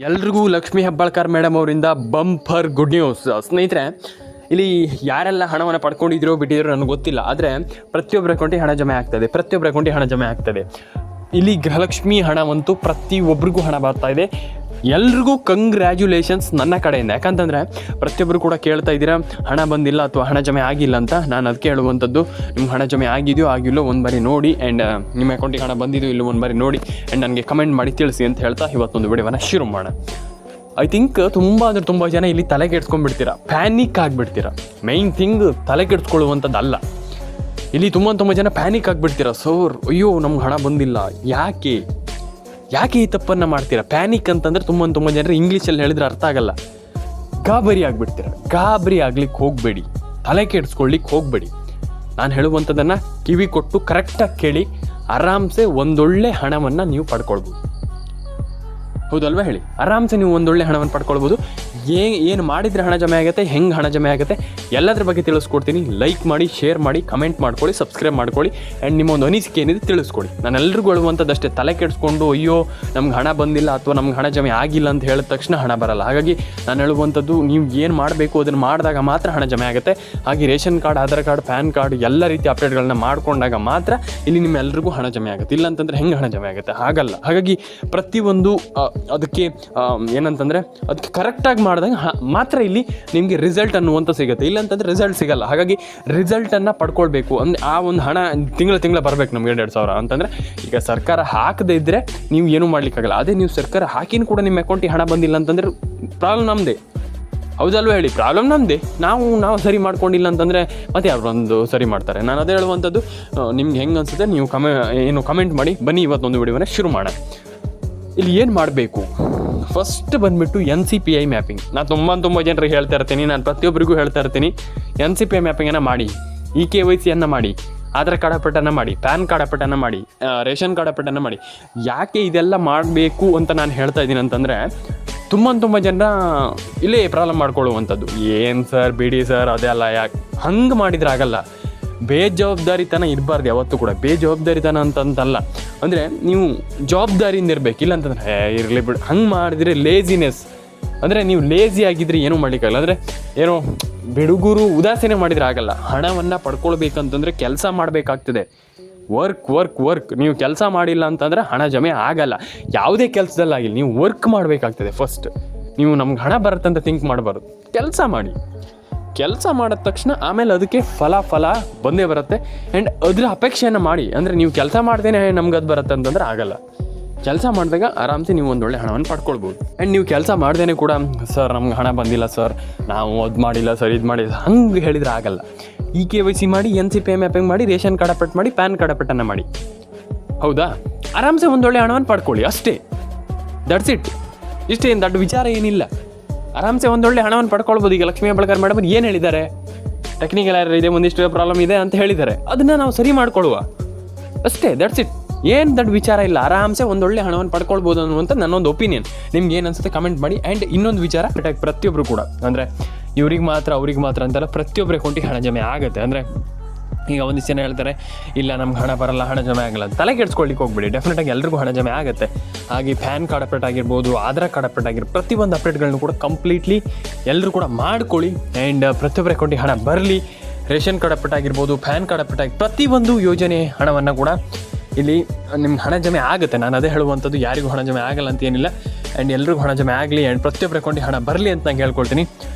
ಎಲ್ರಿಗೂ ಲಕ್ಷ್ಮೀ ಹೆಬ್ಬಾಳ್ಕರ್ ಮೇಡಮ್ ಅವರಿಂದ bumper good news. ಸ್ನೇಹಿತರೆ, ಇಲ್ಲಿ ಯಾರೆಲ್ಲ ಹಣವನ್ನು ಪಡ್ಕೊಂಡಿದ್ರೋ ಬಿಟ್ಟಿದ್ರೋ ನನಗೆ ಗೊತ್ತಿಲ್ಲ, ಆದರೆ ಪ್ರತಿಯೊಬ್ಬರ ಅಕೌಂಟಿಗೆ ಹಣ ಜಮೆ ಆಗ್ತದೆ. ಇಲ್ಲಿ ಗೃಹಲಕ್ಷ್ಮಿ ಹಣವಂತೂ ಪ್ರತಿಯೊಬ್ಬರಿಗೂ ಹಣ ಬರ್ತಾ ಇದೆ. ಎಲ್ರಿಗೂ ಕಂಗ್ರ್ಯಾಚುಲೇಷನ್ಸ್ ನನ್ನ ಕಡೆಯಿಂದ. ಯಾಕಂತಂದರೆ ಪ್ರತಿಯೊಬ್ಬರು ಕೂಡ ಕೇಳ್ತಾ ಇದ್ದೀರಾ ಹಣ ಬಂದಿಲ್ಲ ಅಥವಾ ಹಣ ಜಮೆ ಆಗಿಲ್ಲ ಅಂತ. ನಾನು ಅದಕ್ಕೆ ಹೇಳುವಂಥದ್ದು, ನಿಮ್ಮ ಹಣ ಜಮೆ ಆಗಿದೆಯೋ ಆಗಿಲ್ಲೋ ಒಂದು ಬಾರಿ ನೋಡಿ, ಆ್ಯಂಡ್ ನಿಮ್ಮ ಅಕೌಂಟಿಗೆ ಹಣ ಬಂದಿದೆಯೋ ಇಲ್ಲೋ ಒಂದು ಬಾರಿ ನೋಡಿ, ಆ್ಯಂಡ್ ನನಗೆ ಕಮೆಂಟ್ ಮಾಡಿ ತಿಳಿಸಿ ಅಂತ ಹೇಳ್ತಾ ಇವತ್ತೊಂದು ವಿಡಿಯೋವನ್ನು ಶುರು ಮಾಡೋಣ. ಐ ಥಿಂಕ್ ತುಂಬ ಜನ ಇಲ್ಲಿ ತಲೆ ಕೆಡ್ಸ್ಕೊಂಡ್ಬಿಡ್ತೀರಾ, ಪ್ಯಾನಿಕ್ ಆಗಿಬಿಡ್ತೀರಾ. ಮೈನ್ ಥಿಂಗ್ ತಲೆ ಕೆಡ್ಸ್ಕೊಳ್ಳುವಂಥದ್ದಲ್ಲ. ಇಲ್ಲಿ ತುಂಬ ಜನ ಪ್ಯಾನಿಕ್ ಆಗಿಬಿಡ್ತೀರಾ. ಸರ್, ಅಯ್ಯೋ ನಮ್ಗೆ ಹಣ ಬಂದಿಲ್ಲ, ಯಾಕೆ ಈ ತಪ್ಪನ್ನು ಮಾಡ್ತೀರಾ? ಪ್ಯಾನಿಕ್ ಅಂತಂದರೆ ತುಂಬ ಜನರು ಇಂಗ್ಲೀಷಲ್ಲಿ ಹೇಳಿದ್ರೆ ಅರ್ಥ ಆಗಲ್ಲ. ಗಾಬರಿ ಆಗಿಬಿಡ್ತೀರ. ಗಾಬರಿ ಆಗ್ಲಿಕ್ಕೆ ಹೋಗಬೇಡಿ, ತಲೆ ಕೆಡಿಸ್ಕೊಳ್ಳಿಕ್ಕೆ ಹೋಗಬೇಡಿ. ನಾನು ಹೇಳುವಂಥದ್ದನ್ನು ಕಿವಿ ಕೊಟ್ಟು ಕರೆಕ್ಟಾಗಿ ಕೇಳಿ, ಆರಾಮ್ಸೆ ಒಂದೊಳ್ಳೆ ಹಣವನ್ನು ನೀವು ಪಡ್ಕೊಳ್ಬೋದು. ಹೌದಲ್ವಾ ಹೇಳಿ? ಆರಾಮ್ಸೆ ನೀವು ಒಂದೊಳ್ಳೆ ಹಣವನ್ನು ಪಡ್ಕೊಳ್ಬೋದು. ಏನು ಮಾಡಿದರೆ ಹಣ ಜಮೆ ಆಗುತ್ತೆ, ಹೆಂಗೆ ಹಣ ಜಮೆ ಆಗುತ್ತೆ, ಎಲ್ಲದ್ರ ಬಗ್ಗೆ ತಿಳಿಸ್ಕೊಡ್ತೀನಿ. ಲೈಕ್ ಮಾಡಿ, ಶೇರ್ ಮಾಡಿ, ಕಮೆಂಟ್ ಮಾಡ್ಕೊಳ್ಳಿ, ಸಬ್ಸ್ಕ್ರೈಬ್ ಮಾಡ್ಕೊಳ್ಳಿ, ಆ್ಯಂಡ್ ನಿಮ್ಮ ಒಂದು ಅನಿಸಿಕೆ ಏನಿದೆ ತಿಳಿಸ್ಕೊಡಿ. ನಾನು ಎಲ್ರಿಗೂ ಹೇಳುವಂಥದ್ದಷ್ಟೇ, ತಲೆ ಕೆಡಿಸ್ಕೊಂಡು ಅಯ್ಯೋ ನಮ್ಗೆ ಹಣ ಬಂದಿಲ್ಲ ಅಥವಾ ನಮ್ಗೆ ಹಣ ಜಮೆ ಆಗಿಲ್ಲ ಅಂತ ಹೇಳಿದ ತಕ್ಷಣ ಹಣ ಬರಲ್ಲ. ಹಾಗಾಗಿ ನಾನು ಹೇಳುವಂಥದ್ದು, ನೀವು ಏನು ಮಾಡಬೇಕು ಅದನ್ನು ಮಾಡಿದಾಗ ಮಾತ್ರ ಹಣ ಜಮೆ ಆಗುತ್ತೆ. ಹಾಗೆ ration card, Aadhaar card, PAN card ಎಲ್ಲ ರೀತಿಯ ಅಪ್ಡೇಟ್ಗಳನ್ನ ಮಾಡ್ಕೊಂಡಾಗ ಮಾತ್ರ ಇಲ್ಲಿ ನಿಮ್ಮ ಎಲ್ರಿಗೂ ಹಣ ಜಮೆ ಆಗುತ್ತೆ. ಇಲ್ಲ ಅಂತಂದರೆ ಹೆಂಗೆ ಹಣ ಜಮೆ ಆಗುತ್ತೆ? ಹಾಗಲ್ಲ. ಹಾಗಾಗಿ ಪ್ರತಿಯೊಂದು ಅದಕ್ಕೆ ಏನಂತಂದರೆ ಅದಕ್ಕೆ ಕರೆಕ್ಟಾಗಿ ಮಾಡಿದಾಗ ಮಾತ್ರ ಇಲ್ಲಿ ನಿಮಗೆ ರಿಸಲ್ಟ್ ಅನ್ನುವಂಥ ಸಿಗುತ್ತೆ. ಇಲ್ಲಾಂತಂದರೆ ರಿಸಲ್ಟ್ ಸಿಗಲ್ಲ. ಹಾಗಾಗಿ ರಿಸಲ್ಟನ್ನು ಪಡ್ಕೊಳ್ಬೇಕು ಅಂದರೆ ಆ ಒಂದು ಹಣ ತಿಂಗಳ ಬರಬೇಕು ನಮ್ಗೆ 2,000 ಅಂತಂದರೆ. ಈಗ ಸರ್ಕಾರ ಹಾಕದೇ ಇದ್ದರೆ ನೀವು ಏನೂ ಮಾಡಲಿಕ್ಕಾಗಲ್ಲ. ಅದೇ ನೀವು ಸರ್ಕಾರ ಹಾಕಿನೂ ಕೂಡ ನಿಮ್ಮ ಅಕೌಂಟಿಗೆ ಹಣ ಬಂದಿಲ್ಲ ಅಂತಂದರೆ ಪ್ರಾಬ್ಲಮ್ ನಮ್ಮದೇ. ಹೌದಲ್ವ ಹೇಳಿ? ಪ್ರಾಬ್ಲಮ್ ನಮ್ಮದೇ. ನಾವು ಸರಿ ಮಾಡ್ಕೊಂಡಿಲ್ಲ ಅಂತಂದರೆ ಮತ್ತೆ ಯಾರು ಒಂದು ಸರಿ ಮಾಡ್ತಾರೆ. ನಾನು ಅದೇ ಹೇಳುವಂಥದ್ದು, ನಿಮ್ಗೆ ಹೆಂಗೆ ಅನಿಸುತ್ತೆ ನೀವು ಕಮೆಂಟ್ ಮಾಡಿ. ಬನ್ನಿ ಇವತ್ತೊಂದು ವಿಡಿಯೋನ ಶುರು ಮಾಡೋಣ. ಇಲ್ಲಿ ಏನು ಮಾಡಬೇಕು? ಫಸ್ಟ್ ಬಂದುಬಿಟ್ಟು NCPI ಮ್ಯಾಪಿಂಗ್. ನಾನು ತುಂಬ ಜನರಿಗೆ ಹೇಳ್ತಾ ಇರ್ತೀನಿ, ನಾನು ಪ್ರತಿಯೊಬ್ಬರಿಗೂ ಹೇಳ್ತಾ ಇರ್ತೀನಿ, NCPI ಮ್ಯಾಪಿಂಗನ್ನು ಮಾಡಿ, KYCಯನ್ನು ಮಾಡಿ, ಆಧಾರ್ ಕಾರ್ಡ್ ಅಪ್ಡೇಟನ್ನು ಮಾಡಿ, ಪ್ಯಾನ್ ಕಾರ್ಡ್ ಅಪ್ಡೇಟನ್ನು ಮಾಡಿ, ರೇಷನ್ ಕಾರ್ಡ್ ಅಪ್ಡೇಟನ್ನು ಮಾಡಿ. ಯಾಕೆ ಇದೆಲ್ಲ ಮಾಡಬೇಕು ಅಂತ ನಾನು ಹೇಳ್ತಾ ಇದ್ದೀನಿ ಅಂತಂದರೆ, ತುಂಬ ಜನ ಇಲ್ಲೇ ಪ್ರಾಬ್ಲಮ್ ಮಾಡ್ಕೊಳ್ಳುವಂಥದ್ದು. ಏನು ಸರ್, ಬಿಡಿ ಸರ್, ಅದೆಲ್ಲ ಯಾಕೆ ಹಂಗೆ ಮಾಡಿದರೆ ಆಗಲ್ಲ. ಬೇಜವಾಬ್ದಾರಿತನ ಇರಬಾರ್ದು ಯಾವತ್ತೂ ಕೂಡ. ಬೇಜವಾಬ್ದಾರಿತನ ಅಂತಲ್ಲ, ಅಂದರೆ ನೀವು ಜವಾಬ್ದಾರಿಯಿಂದ ಇರಬೇಕು. ಇಲ್ಲ ಅಂತಂದರೆ ಇರಲಿ ಬಿಡು, ಹಂಗೆ ಮಾಡಿದರೆ ಲೇಜಿನೆಸ್. ಅಂದರೆ ನೀವು ಲೇಜಿ ಆಗಿದ್ದರೆ ಏನೂ ಮಾಡಲಿಕ್ಕಾಗಲ್ಲ. ಅಂದರೆ ಏನೋ ಬಿಡುಗರು ಉದಾಸೀನ ಮಾಡಿದರೆ ಆಗಲ್ಲ. ಹಣವನ್ನು ಪಡ್ಕೊಳ್ಬೇಕಂತಂದರೆ ಕೆಲಸ ಮಾಡಬೇಕಾಗ್ತದೆ. ವರ್ಕ್. ನೀವು ಕೆಲಸ ಮಾಡಿಲ್ಲ ಅಂತಂದರೆ ಹಣ ಜಮೆ ಆಗಲ್ಲ. ಯಾವುದೇ ಕೆಲಸದಲ್ಲಾಗಿಲ್ಲ, ನೀವು ವರ್ಕ್ ಮಾಡಬೇಕಾಗ್ತದೆ ಫಸ್ಟ್. ನೀವು ನಮ್ಗೆ ಹಣ ಬರುತ್ತೆ ಅಂತ ಥಿಂಕ್ ಮಾಡಬಾರ್ದು. ಕೆಲಸ ಮಾಡಿ. ಕೆಲಸ ಮಾಡಿದ ತಕ್ಷಣ ಆಮೇಲೆ ಅದಕ್ಕೆ ಫಲ ಬಂದೇ ಬರುತ್ತೆ. ಆ್ಯಂಡ್ ಅದರ ಅಪೇಕ್ಷೆಯನ್ನು ಮಾಡಿ. ಅಂದರೆ ನೀವು ಕೆಲಸ ಮಾಡ್ದೇನೆ ನಮ್ಗೆ ಅದು ಬರುತ್ತೆ ಅಂತಂದ್ರೆ ಆಗಲ್ಲ. ಕೆಲಸ ಮಾಡಿದಾಗ ಆರಾಮ್ಸೆ ನೀವು ಒಂದೊಳ್ಳೆ ಹಣವನ್ನು ಪಡ್ಕೊಳ್ಬೋದು. ಆ್ಯಂಡ್ ನೀವು ಕೆಲಸ ಮಾಡ್ದೇ ಕೂಡ, ಸರ್ ನಮ್ಗೆ ಹಣ ಬಂದಿಲ್ಲ ಸರ್, ನಾವು ಅದು ಮಾಡಿಲ್ಲ ಸರ್, ಇದು ಮಾಡಿಲ್ಲ, ಹಂಗೆ ಹೇಳಿದರೆ ಆಗಲ್ಲ. KYC ಮಾಡಿ, NCPI ಮ್ಯಾಪಿಂಗ್ ಮಾಡಿ, ರೇಷನ್ ಕಾರ್ಡ್ ಅಪ್ಡೇಟ್ ಮಾಡಿ, ಪ್ಯಾನ್ ಕಾರ್ಡ್ ಅಪ್ಡೇಟನ್ನು ಮಾಡಿ. ಹೌದಾ? ಆರಾಮ್ಸೆ ಒಂದೊಳ್ಳೆ ಹಣವನ್ನು ಪಡ್ಕೊಳ್ಳಿ, ಅಷ್ಟೇ. That's it. ಇಷ್ಟೇನು ದೊಡ್ಡ ವಿಚಾರ ಏನಿಲ್ಲ. ಆರಾಮ್ಸೆ ಒಂದೊಳ್ಳೆ ಹಣವನ್ನು ಪಡ್ಕೊಳ್ಬೋದು. ಈಗ ಲಕ್ಷ್ಮೀ ಹೆಬ್ಬಾಳ್ಕರ್ ಮೇಡಮ್ ಏನು ಹೇಳಿದ್ದಾರೆ? ಟೆಕ್ನಿಕಲ್ ಎರರ್ ಇದೆ, ಒಂದಿಷ್ಟು ಪ್ರಾಬ್ಲಮ್ ಇದೆ ಅಂತ ಹೇಳಿದ್ದಾರೆ. ಅದನ್ನು ನಾವು ಸರಿ ಮಾಡ್ಕೊಳ್ಳುವ ಅಷ್ಟೇ. That's it. ಏನು ದೊಡ್ಡ ವಿಚಾರ ಇಲ್ಲ. ಆರಾಮ್ಸೆ ಒಂದೊಳ್ಳೆ ಹಣವನ್ನು ಪಡ್ಕೊಳ್ಬೋದು ಅನ್ನುವಂಥ ನನ್ನೊಂದು ಒಪಿನಿಯನ್. ನಿಮ್ಗೆ ಏನು ಅನ್ಸುತ್ತೆ ಕಮೆಂಟ್ ಮಾಡಿ. ಆ್ಯಂಡ್ ಇನ್ನೊಂದು ವಿಚಾರ, ಪ್ರತಿಯೊಬ್ಬರು ಕೂಡ, ಅಂದರೆ ಅವ್ರಿಗೆ ಮಾತ್ರ ಅಂತೆಲ್ಲ ಪ್ರತಿಯೊಬ್ಬರ ಅಕೌಂಟಿಗೆ ಹಣ ಜಮೆ ಆಗುತ್ತೆ. ಅಂದರೆ ಈಗ ಒಂದಿಷ್ಟು ಜನ ಹೇಳ್ತಾರೆ, ಇಲ್ಲ ನಮ್ಗೆ ಹಣ ಬರಲ್ಲ, ಹಣ ಜಮೆ ಆಗಲ್ಲ ಅಂತ. ತಲೆ ಕೆಡ್ಸ್ಕೊಳ್ಳಿಕ್ಕೆ ಹೋಗ್ಬಿಡಿ. ಡೆಫಿನೆಟಾಗಿ ಎಲ್ರಿಗೂ ಹಣ ಜಮೆ ಆಗುತ್ತೆ. ಹಾಗೆ ಪ್ಯಾನ್ ಕಾರ್ಡ್ ಅಪ್ಡೇಟ್ ಆಗಿರ್ಬೋದು, ಆಧಾರ್ ಕಾರ್ಡ್ ಅಪ್ಡೇಟ್ ಆಗಿರ್ಬೋದು, ಪ್ರತಿಯೊಂದು ಅಪ್ಡೇಟ್ಗಳನ್ನು ಕೂಡ ಕಂಪ್ಲೀಟ್ಲಿ ಎಲ್ಲರೂ ಕೂಡ ಮಾಡ್ಕೊಳ್ಳಿ. ಆ್ಯಂಡ್ ಪ್ರತಿಯೊಬ್ಬರ ಅಕೌಂಟಿಗೆ ಹಣ ಬರಲಿ. ರೇಷನ್ ಕಾರ್ಡ್ ಅಪ್ಡೇಟ್ ಆಗಿರ್ಬೋದು, ಪ್ಯಾನ್ ಕಾರ್ಡ್ ಅಪ್ಡೇಟ್ ಆಗಿ ಪ್ರತಿಯೊಂದು ಯೋಜನೆ ಹಣವನ್ನು ಕೂಡ ಇಲ್ಲಿ ನಿಮ್ಗೆ ಹಣ ಜಮೆ ಆಗುತ್ತೆ. ನಾನು ಅದೇ ಹೇಳುವಂಥದ್ದು, ಯಾರಿಗೂ ಹಣ ಜಮೆ ಆಗಲ್ಲ ಅಂತ ಏನಿಲ್ಲ. ಆ್ಯಂಡ್ ಎಲ್ರಿಗೂ ಹಣ ಜಮೆ ಆಗಲಿ, ಆ್ಯಂಡ್ ಪ್ರತಿಯೊಬ್ಬರ ಅಕೌಂಟಿಗೆ ಹಣ ಬರಲಿ ಅಂತ ನಾನು ಹೇಳ್ಕೊಳ್ತೀನಿ.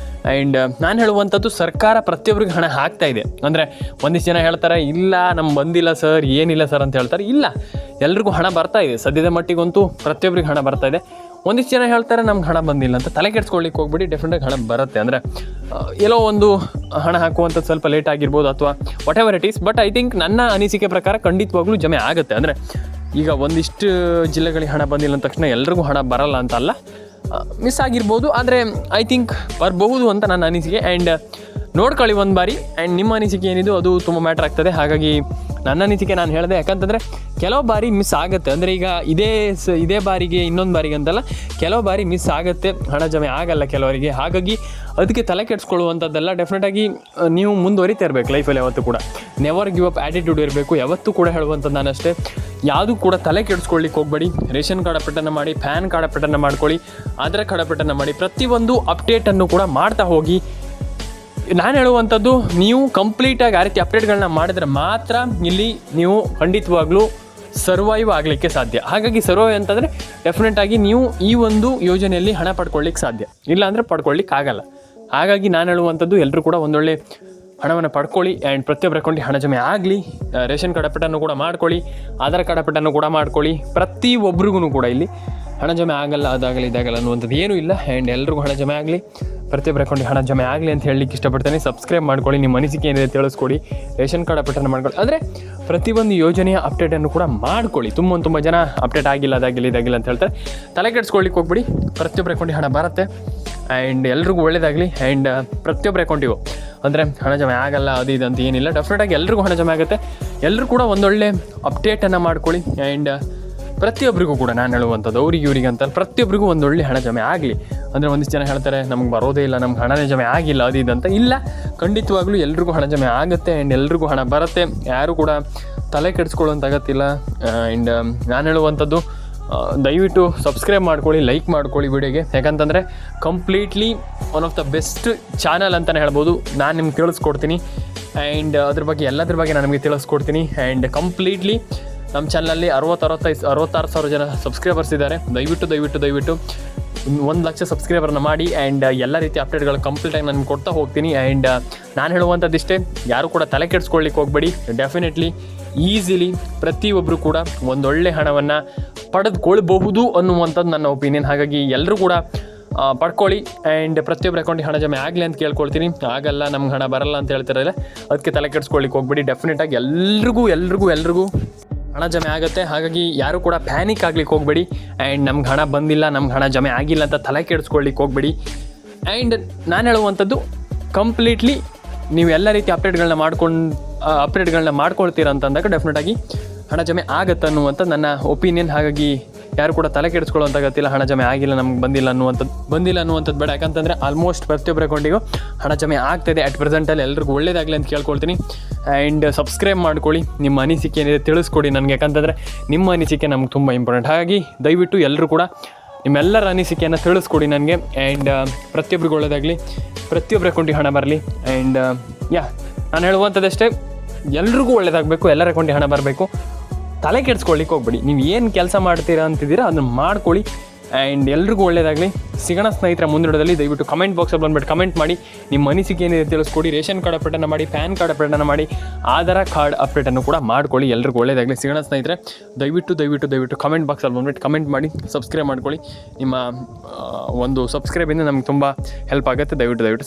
ಆ್ಯಂಡ್ ನಾನು ಹೇಳುವಂಥದ್ದು, ಸರ್ಕಾರ ಪ್ರತಿಯೊಬ್ಬರಿಗೆ ಹಣ ಹಾಕ್ತಾ ಇದೆ. ಅಂದರೆ ಒಂದಿಷ್ಟು ಜನ ಹೇಳ್ತಾರೆ, ಇಲ್ಲ ನಮ್ಗೆ ಬಂದಿಲ್ಲ ಸರ್, ಏನಿಲ್ಲ ಸರ್ ಅಂತ ಹೇಳ್ತಾರೆ. ಇಲ್ಲ, ಎಲ್ರಿಗೂ ಹಣ ಬರ್ತಾ ಇದೆ. ಸದ್ಯದ ಮಟ್ಟಿಗಂತೂ ಪ್ರತಿಯೊಬ್ಬರಿಗೆ ಹಣ ಬರ್ತಾ ಇದೆ. ಒಂದಿಷ್ಟು ಜನ ಹೇಳ್ತಾರೆ ನಮ್ಗೆ ಹಣ ಬಂದಿಲ್ಲ ಅಂತ. ತಲೆ ಕೆಡ್ಸ್ಕೊಳ್ಳಿಕ್ಕೆ ಹೋಗ್ಬಿಡಿ. ಡೆಫಿನೆಟಾಗಿ ಹಣ ಬರುತ್ತೆ. ಅಂದರೆ ಎಲ್ಲೋ ಒಂದು ಹಣ ಹಾಕುವಂಥದ್ದು ಸ್ವಲ್ಪ ಲೇಟ್ ಆಗಿರ್ಬೋದು ಅಥವಾ what ever it is. But I think ನನ್ನ ಅನಿಸಿಕೆ ಪ್ರಕಾರ ಖಂಡಿತವಾಗ್ಲೂ ಜಮೆ ಆಗುತ್ತೆ. ಅಂದರೆ ಈಗ ಒಂದಿಷ್ಟು ಜಿಲ್ಲೆಗಳಿಗೆ ಹಣ ಬಂದಿಲ್ಲ ಅಂದ ತಕ್ಷಣ ಎಲ್ರಿಗೂ ಹಣ ಬರಲ್ಲ ಅಂತ ಅಲ್ಲ, ಮಿಸ್ ಆಗಿರ್ಬೋದು. ಆದರೆ ಐ ಥಿಂಕ್ ಬರಬಹುದು ಅಂತ ನನ್ನ ಅನಿಸಿಕೆ. ಆ್ಯಂಡ್ ನೋಡ್ಕೊಳ್ಳಿ ಒಂದು ಬಾರಿ. ಆ್ಯಂಡ್ ನಿಮ್ಮ ಅನಿಸಿಕೆ ಏನಿದು ಅದು ತುಂಬ ಮ್ಯಾಟ್ರ್ ಆಗ್ತದೆ. ಹಾಗಾಗಿ ನನ್ನ ಅನಿಸಿಕೆ ನಾನು ಹೇಳಿದೆ. ಯಾಕಂತಂದರೆ ಕೆಲವು ಬಾರಿ ಮಿಸ್ ಆಗುತ್ತೆ. ಅಂದರೆ ಈಗ ಇದೇ ಬಾರಿಗೆ ಇನ್ನೊಂದು ಬಾರಿಗೆ ಅಂತಲ್ಲ, ಕೆಲವು ಬಾರಿ ಮಿಸ್ ಆಗುತ್ತೆ, ಹಣ ಜಮೆ ಆಗಲ್ಲ ಕೆಲವರಿಗೆ. ಹಾಗಾಗಿ ಅದಕ್ಕೆ ತಲೆ ಕೆಡಿಸ್ಕೊಳ್ಳುವಂಥದ್ದೆಲ್ಲ ಡೆಫಿನೆಟಾಗಿ ನೀವು ಮುಂದುವರಿತಾ ಇರಬೇಕು ಲೈಫಲ್ಲಿ ಯಾವತ್ತೂ ಕೂಡ. ನೆವರ್ ಗಿವ್ ಅಪ್ ಆ್ಯಟಿಟ್ಯೂಡ್ ಇರಬೇಕು. ಯಾವತ್ತೂ ಕೂಡ ಹೇಳುವಂಥದ್ದು ನಾನಷ್ಟೇ, ಯಾವುದೂ ಕೂಡ ತಲೆ ಕೆಡಿಸ್ಕೊಳ್ಳಿಕ್ಕೆ ಹೋಗಬೇಡಿ. ರೇಷನ್ ಕಾರ್ಡ್ ಅಪ್ಡೇಟನ್ನು ಮಾಡಿ, ಪ್ಯಾನ್ ಕಾರ್ಡ್ ಅಪ್ಡೇಟನ್ನು ಮಾಡ್ಕೊಳ್ಳಿ, ಆಧಾರ್ ಕಾರ್ಡ್ ಅಪ್ಡೇಟನ್ನು ಮಾಡಿ, ಪ್ರತಿಯೊಂದು ಅಪ್ಡೇಟನ್ನು ಕೂಡ ಮಾಡ್ತಾ ಹೋಗಿ. ನಾನು ಹೇಳುವಂಥದ್ದು, ನೀವು ಕಂಪ್ಲೀಟಾಗಿ ಆ ರೀತಿ ಅಪ್ಡೇಟ್ಗಳನ್ನ ಮಾಡಿದ್ರೆ ಮಾತ್ರ ಇಲ್ಲಿ ನೀವು ಖಂಡಿತವಾಗ್ಲೂ ಸರ್ವೈವ್ ಆಗಲಿಕ್ಕೆ ಸಾಧ್ಯ. ಹಾಗಾಗಿ ಸರ್ವೈವ್ ಅಂತಂದರೆ ಡೆಫಿನೆಟಾಗಿ ನೀವು ಈ ಒಂದು ಯೋಜನೆಯಲ್ಲಿ ಹಣ ಪಡ್ಕೊಳ್ಳಿಕ್ಕೆ ಸಾಧ್ಯ, ಇಲ್ಲಾಂದರೆ ಪಡ್ಕೊಳ್ಳಿಕ್ಕೆ ಆಗಲ್ಲ. ಹಾಗಾಗಿ ನಾನು ಹೇಳುವಂಥದ್ದು, ಎಲ್ಲರೂ ಕೂಡ ಒಂದೊಳ್ಳೆ ಹಣವನ್ನು ಪಡ್ಕೊಳ್ಳಿ ಆ್ಯಂಡ್ ಪ್ರತಿಯೊಬ್ಬರ ಅಕೌಂಟಿಗೆ ಹಣ ಜಮೆ ಆಗಲಿ. ರೇಷನ್ ಕಾರ್ಡ್ ಅಪ್ಡೇಟನ್ನು ಕೂಡ ಮಾಡ್ಕೊಳ್ಳಿ, ಆಧಾರ್ ಕಾರ್ಡ್ ಅಪ್ಡೇಟನ್ನು ಕೂಡ ಮಾಡ್ಕೊಳ್ಳಿ. ಪ್ರತಿಯೊಬ್ಬರಿಗೂ ಕೂಡ ಇಲ್ಲಿ ಹಣ ಜಮೆ ಆಗಲ್ಲ, ಅದಾಗಲಿ ಇದಾಗಲ್ಲ ಅನ್ನುವಂಥದ್ದು ಏನೂ ಇಲ್ಲ. ಆ್ಯಂಡ್ ಎಲ್ರಿಗೂ ಹಣ ಜಮೆ ಆಗಲಿ, ಪ್ರತಿಯೊಬ್ಬರ ಅಕೌಂಟಿಗೆ ಹಣ ಜಮೆ ಆಗಲಿ ಅಂತ ಹೇಳಲಿಕ್ಕೆ ಇಷ್ಟಪಡ್ತೇನೆ. ಸಬ್ಸ್ಕ್ರೈಬ್ ಮಾಡ್ಕೊಳ್ಳಿ, ನಿಮ್ಮ ಅನಿಸಿಕೆ ಏನಿದೆ ತಿಳಿಸ್ಕೊಡಿ. ರೇಷನ್ ಕಾರ್ಡ್ ಅಪ್ಡೇಟನ್ನು ಮಾಡ್ಕೊಳ್ಳಿ, ಅಂದರೆ ಪ್ರತಿಯೊಂದು ಯೋಜನೆಯ ಅಪ್ಡೇಟನ್ನು ಕೂಡ ಮಾಡ್ಕೊಳ್ಳಿ. ತುಂಬ ಜನ ಅಪ್ಡೇಟ್ ಆಗಿಲ್ಲ, ಅದಾಗಿಲ್ಲ ಅಂತ ಹೇಳ್ತಾರೆ. ತಲೆ ಕೆಡಿಸ್ಕೊಳ್ಳಿಕ್ಕೆ ಹೋಗ್ಬಿಡಿ. ಪ್ರತಿಯೊಬ್ಬರ ಅಕೌಂಟಿಗೆ ಹಣ ಬರುತ್ತೆ ಆ್ಯಂಡ್ ಎಲ್ರಿಗೂ ಒಳ್ಳೆಯದಾಗಲಿ. ಆ್ಯಂಡ್ ಪ್ರತಿಯೊಬ್ಬರ ಅಕೌಂಟಿಗೂ ಅಂದರೆ ಹಣ ಜಮೆ ಆಗಲ್ಲ ಅದು ಇದು ಅಂತ ಏನಿಲ್ಲ, ಡೆಫಿನೆಟಾಗಿ ಎಲ್ರಿಗೂ ಹಣ ಜಮೆ ಆಗುತ್ತೆ. ಎಲ್ಲರೂ ಕೂಡ ಒಂದೊಳ್ಳೆ ಅಪ್ಡೇಟನ್ನು ಮಾಡ್ಕೊಳ್ಳಿ. ಆ್ಯಂಡ್ ಪ್ರತಿಯೊಬ್ಬರಿಗೂ ಕೂಡ ನಾನು ಹೇಳುವಂಥದ್ದು, ಅವ್ರಿಗೆ ಇವ್ರಿಗೆ ಅಂತ ಪ್ರತಿಯೊಬ್ಬರಿಗೂ ಒಂದೊಳ್ಳೆ ಹಣ ಜಮೆ ಆಗಲಿ. ಅಂದರೆ ಒಂದಿಷ್ಟು ಜನ ಹೇಳ್ತಾರೆ ನಮ್ಗೆ ಬರೋದೇ ಇಲ್ಲ, ನಮ್ಗೆ ಹಣನೇ ಜಮೆ ಆಗಿಲ್ಲ ಅದು ಇದು ಅಂತ. ಇಲ್ಲ, ಖಂಡಿತವಾಗ್ಲೂ ಎಲ್ರಿಗೂ ಹಣ ಜಮೆ ಆಗುತ್ತೆ ಆ್ಯಂಡ್ ಎಲ್ರಿಗೂ ಹಣ ಬರುತ್ತೆ. ಯಾರೂ ಕೂಡ ತಲೆ ಕೆಡಿಸ್ಕೊಳ್ಳೋಂಥ ಅಗತ್ತಿಲ್ಲ. ಆ್ಯಂಡ್ ನಾನು ಹೇಳುವಂಥದ್ದು, ದಯವಿಟ್ಟು ಸಬ್ಸ್ಕ್ರೈಬ್ ಮಾಡ್ಕೊಳ್ಳಿ, ಲೈಕ್ ಮಾಡ್ಕೊಳ್ಳಿ ವಿಡಿಯೋಗೆ. ಯಾಕಂತಂದರೆ completely one of the best channel ಅಂತಲೇ ಹೇಳ್ಬೋದು. ನಾನು ನಿಮ್ಗೆ ತಿಳಿಸ್ಕೊಡ್ತೀನಿ ಆ್ಯಂಡ್ ಅದ್ರ ಬಗ್ಗೆ ಎಲ್ಲದ್ರ ಬಗ್ಗೆ ನಾನು ನಿಮಗೆ ತಿಳಿಸ್ಕೊಡ್ತೀನಿ. ಆ್ಯಂಡ್ ಕಂಪ್ಲೀಟ್ಲಿ ನಮ್ಮ ಚಾನಲಲ್ಲಿ 66 ಸಾವಿರ ಜನ ಸಬ್ಸ್ಕ್ರೈಬರ್ಸ್ ಇದ್ದಾರೆ. ದಯವಿಟ್ಟು 1 ಲಕ್ಷ ಸಬ್ಸ್ಕ್ರೈಬರ್ನ ಮಾಡಿ. ಆ್ಯಂಡ್ ಎಲ್ಲ ರೀತಿ ಅಪ್ಡೇಟ್ಗಳು ಕಂಪ್ಲೀಟಾಗಿ ನಾನು ಕೊಡ್ತಾ ಹೋಗ್ತೀನಿ. ಆ್ಯಂಡ್ ನಾನು ಹೇಳುವಂಥದ್ದಿಷ್ಟೇ, ಯಾರು ಕೂಡ ತಲೆ ಕೆಡಿಸ್ಕೊಳ್ಳಿಕ್ಕೆ ಹೋಗಬೇಡಿ. ಡೆಫಿನೆಟ್ಲಿ ಈಸಿಲಿ ಪ್ರತಿಯೊಬ್ಬರು ಕೂಡ ಒಂದೊಳ್ಳೆ ಹಣವನ್ನು ಪಡೆದುಕೊಳ್ಬಹುದು ಅನ್ನುವಂಥದ್ದು ನನ್ನ ಒಪಿನಿಯನ್. ಹಾಗಾಗಿ ಎಲ್ಲರೂ ಕೂಡ ಪಡ್ಕೊಳ್ಳಿ ಆ್ಯಂಡ್ ಪ್ರತಿಯೊಬ್ಬರ ಅಕೌಂಟಿಗೆ ಹಣ ಜಮೆ ಆಗಲಿ ಅಂತ ಕೇಳ್ಕೊಳ್ತೀನಿ. ಆಗಲ್ಲ, ನಮ್ಗೆ ಹಣ ಬರಲ್ಲ ಅಂತ ಹೇಳ್ತಾರಲ್ಲ, ಅದಕ್ಕೆ ತಲೆ ಕೆಡಿಸ್ಕೊಳ್ಳಿಕ್ಕೆ ಹೋಗ್ಬೇಡಿ. ಡೆಫಿನೆಟಾಗಿ ಎಲ್ರಿಗೂ ಹಣ ಜಮೆ ಆಗುತ್ತೆ. ಹಾಗಾಗಿ ಯಾರು ಕೂಡ ಪ್ಯಾನಿಕ್ ಆಗ್ಲಿಕ್ಕೆ ಹೋಗಬೇಡಿ. ಆ್ಯಂಡ್ ನಮ್ಗೆ ಹಣ ಬಂದಿಲ್ಲ, ನಮ್ಗೆ ಹಣ ಜಮೆ ಆಗಿಲ್ಲ ಅಂತ ತಲೆ ಕೆಡಿಸ್ಕೊಳ್ಳಿಕ್ಕೆ ಹೋಗಬೇಡಿ. ಆ್ಯಂಡ್ ನಾನು ಹೇಳುವಂಥದ್ದು, ಕಂಪ್ಲೀಟ್ಲಿ ನೀವು ಎಲ್ಲ ರೀತಿ ಅಪ್ಡೇಟ್ಗಳನ್ನ ಮಾಡ್ಕೊಳ್ತೀರ ಅಂತಂದಾಗ ಡೆಫಿನೆಟಾಗಿ ಹಣ ಜಮೆ ಆಗುತ್ತೆ ಅನ್ನುವಂಥ ನನ್ನ ಒಪಿನಿಯನ್. ಹಾಗಾಗಿ ಯಾರು ಕೂಡ ತಲೆ ಕೆಡಿಸ್ಕೊಳ್ಳೋಂಥ ಗೊತ್ತಿಲ್ಲ, ಹಣ ಜಮೆ ಆಗಿಲ್ಲ, ನಮ್ಗೆ ಬಂದಿಲ್ಲ ಅನ್ನುವಂಥದ್ದು ಬೇಡ. ಯಾಕಂತಂದರೆ ಆಲ್ಮೋಸ್ಟ್ ಪ್ರತಿಯೊಬ್ಬರ ಅಕೌಂಟಿಗೂ ಹಣ ಜಮೆ ಆಗ್ತಾಯಿದೆ ಅಟ್ ಪ್ರೆಸೆಂಟಲ್ಲಿ. ಎಲ್ರಿಗೂ ಒಳ್ಳೇದಾಗಲಿ ಅಂತ ಕೇಳ್ಕೊಳ್ತೀನಿ. ಆ್ಯಂಡ್ ಸಬ್ಸ್ಕ್ರೈಬ್ ಮಾಡ್ಕೊಳ್ಳಿ, ನಿಮ್ಮ ಅನಿಸಿಕೆ ಏನಿದೆ ತಿಳಿಸ್ಕೊಡಿ ನನಗೆ. ಯಾಕಂತಂದರೆ ನಿಮ್ಮ ಅನಿಸಿಕೆ ನಮ್ಗೆ ತುಂಬ ಇಂಪಾರ್ಟೆಂಟ್. ಹಾಗಾಗಿ ದಯವಿಟ್ಟು ಎಲ್ಲರೂ ಕೂಡ ನಿಮ್ಮೆಲ್ಲರ ಅನಿಸಿಕೆಯನ್ನು ತಿಳಿಸ್ಕೊಡಿ ನನಗೆ. ಆ್ಯಂಡ್ ಪ್ರತಿಯೊಬ್ಬರಿಗೂ ಒಳ್ಳೆಯದಾಗಲಿ, ಪ್ರತಿಯೊಬ್ಬರ ಅಕೌಂಟಿಗೆ ಹಣ ಬರಲಿ. ಆ್ಯಂಡ್ ನಾನು ಹೇಳುವಂಥದ್ದಷ್ಟೇ, ಎಲ್ರಿಗೂ ಒಳ್ಳೆಯದಾಗಬೇಕು, ಎಲ್ಲರ ಅಕೌಂಟಿಗೆ ಹಣ ಬರಬೇಕು. ತಲೆ ಕೆಡಿಸ್ಕೊಳ್ಳಿಕ್ಕೆ ಹೋಗ್ಬೇಡಿ. ನೀವು ಏನು ಕೆಲಸ ಮಾಡ್ತೀರಾ ಅಂತಿದ್ದೀರಾ ಅದನ್ನು ಮಾಡ್ಕೊಳ್ಳಿ. ಆ್ಯಂಡ್ ಎಲ್ರಿಗೂ ಒಳ್ಳೆಯದಾಗಲಿ. ಸಿಗೋಣ ಸ್ನೇಹಿತರ ಮುಂದಿಡೋದಲ್ಲಿ. ದಯವಿಟ್ಟು ಕಮೆಂಟ್ ಬಾಕ್ಸಲ್ಲಿ ಬಂದುಬಿಟ್ಟು ಕಮೆಂಟ್ ಮಾಡಿ, ನಿಮ್ಮ ಅನಿಸಿಕೆ ಏನಿದೆ ತಿಳಿಸ್ಕೊಡಿ. ರೇಷನ್ ಕಾರ್ಡ್ ಅಪ್ಡೇಟನ್ನು ಮಾಡಿ, ಪ್ಯಾನ್ ಕಾರ್ಡ್ ಅಪ್ಡೇಟನ್ನು ಮಾಡಿ, ಆಧಾರ್ ಕಾರ್ಡ್ ಅಪ್ಡೇಟನ್ನು ಕೂಡ ಮಾಡ್ಕೊಳ್ಳಿ. ಎಲ್ರಿಗೂ ಒಳ್ಳೆಯದಾಗಲಿ. ಸಿಗೋಣ ಸ್ನೇಹಿತರೆ. ದಯವಿಟ್ಟು ಕಮೆಂಟ್ ಬಾಕ್ಸಲ್ಲಿ ಬಂದುಬಿಟ್ಟು ಕಮೆಂಟ್ ಮಾಡಿ, ಸಬ್ಸ್ಕ್ರೈಬ್ ಮಾಡ್ಕೊಳ್ಳಿ. ನಿಮ್ಮ ಒಂದು ಸಬ್ಸ್ಕ್ರೈಬಿಂದ ನಮ್ಗೆ ತುಂಬ ಹೆಲ್ಪ್ ಆಗುತ್ತೆ. ದಯವಿಟ್ಟು